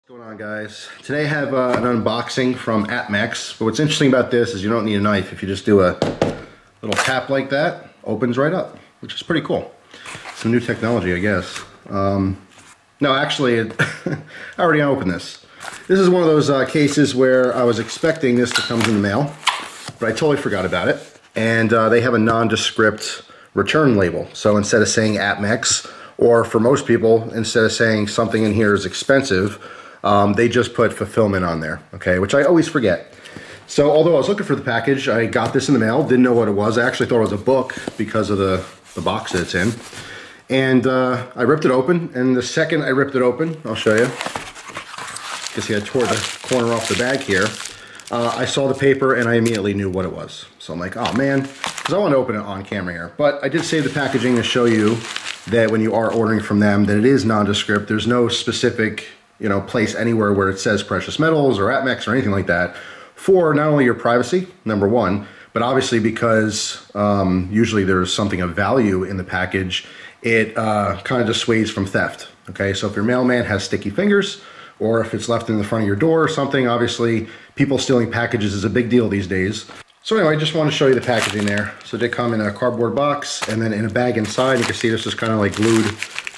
What's going on, guys? Today I have an unboxing from APMEX, but what's interesting about this is you don't need a knife. If you just do a little tap like that, opens right up, which is pretty cool. Some new technology, I guess. No, actually, I already opened this. This is one of those cases where I was expecting this to come in the mail, but I totally forgot about it. And they have a nondescript return label. So instead of saying APMEX, or for most people, instead of saying something in here is expensive, they just put fulfillment on there, okay, which I always forget. So although I was looking for the package, I got this in the mail, didn't know what it was. I actually thought it was a book because of the box that it's in. And I ripped it open, and the second I ripped it open, I'll show you. You can see I tore the corner off the bag here. I saw the paper and I immediately knew what it was. So I'm like, oh man, because I want to open it on camera here. But I did save the packaging to show you that when you are ordering from them, that it is nondescript. There's no specific, you know, place anywhere where it says precious metals or APMEX or anything like that, for not only your privacy, number one, but obviously because usually there's something of value in the package, it kind of dissuades from theft. Okay, so if your mailman has sticky fingers, or if it's left in the front of your door or something, obviously people stealing packages is a big deal these days. So anyway, I just want to show you the packaging there. So they come in a cardboard box and then in a bag inside. You can see this is kind of like glued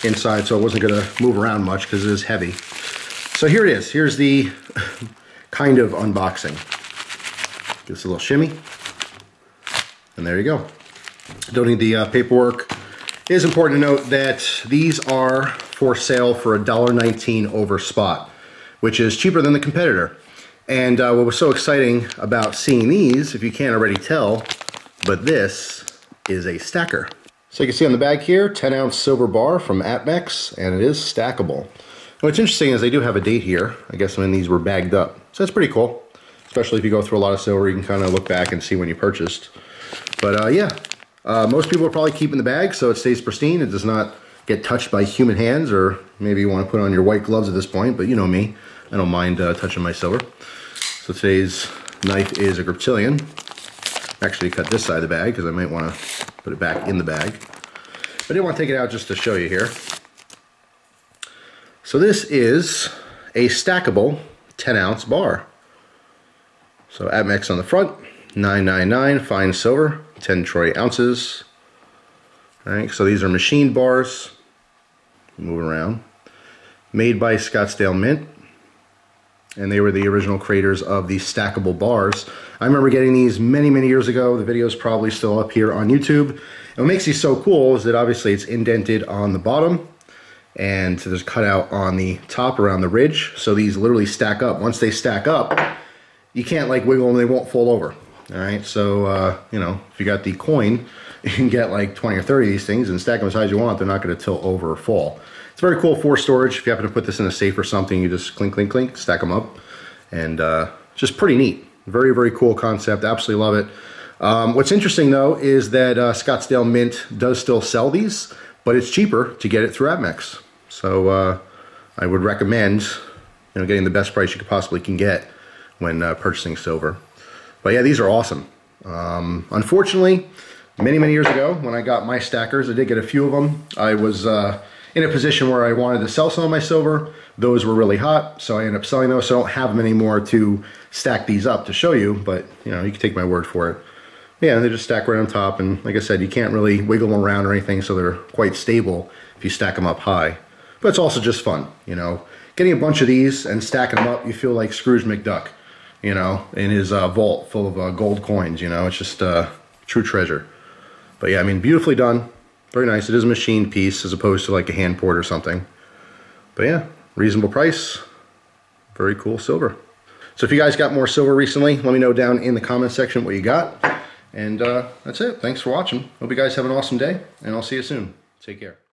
inside, so it wasn't going to move around much because it is heavy. So here it is. Here's the kind of unboxing. Just a little shimmy. And there you go. Don't need the paperwork. It is important to note that these are for sale for $1.19 over spot, which is cheaper than the competitor. And what was so exciting about seeing these, if you can't already tell, but this is a stacker. So you can see on the bag here, 10-ounce silver bar from APMEX, and it is stackable. What's interesting is they do have a date here, I guess when these were bagged up. So that's pretty cool, especially if you go through a lot of silver, you can kind of look back and see when you purchased. But yeah, most people are probably keeping the bag so it stays pristine. It does not get touched by human hands, or maybe you want to put on your white gloves at this point, but you know me, I don't mind touching my silver. So today's knife is a Griptilian. Actually cut this side of the bag because I might want to put it back in the bag. But I didn't want to take it out just to show you here. So this is a stackable 10-ounce bar. So APMEX on the front, $9.99, fine silver, 10 troy ounces. All right, so these are machined bars. Moving around. Made by Scottsdale Mint. And they were the original creators of the stackable bars. I remember getting these many, many years ago. The video is probably still up here on YouTube. And what makes these so cool is that obviously it's indented on the bottom, and so there's a cutout on the top around the ridge. So these literally stack up. Once they stack up, you can't like wiggle them, they won't fall over. All right, so you know, if you got the coin, you can get like 20 or 30 of these things and stack them as high as you want. They're not going to tilt over or fall. It's very cool for storage. If you happen to put this in a safe or something, you just clink, clink, clink, stack them up. And just pretty neat. Very, very cool concept. Absolutely love it. What's interesting, though, is that Scottsdale Mint does still sell these, but it's cheaper to get it through APMEX. So I would recommend, you know, getting the best price you could possibly can get when purchasing silver. But yeah, these are awesome. Unfortunately, many, many years ago, when I got my stackers, I did get a few of them. I was in a position where I wanted to sell some of my silver. Those were really hot, so I ended up selling those. So I don't have them anymore to stack these up to show you, but you know, you can take my word for it. Yeah, they just stack right on top, and like I said, you can't really wiggle them around or anything, so they're quite stable if you stack them up high. But it's also just fun, you know. Getting a bunch of these and stacking them up, you feel like Scrooge McDuck, you know, in his vault full of gold coins, you know. It's just true treasure. But yeah, I mean, beautifully done. Very nice. It is a machined piece as opposed to like a hand poured or something. But yeah, reasonable price. Very cool silver. So if you guys got more silver recently, let me know down in the comment section what you got. And that's it. Thanks for watching. Hope you guys have an awesome day, and I'll see you soon. Take care.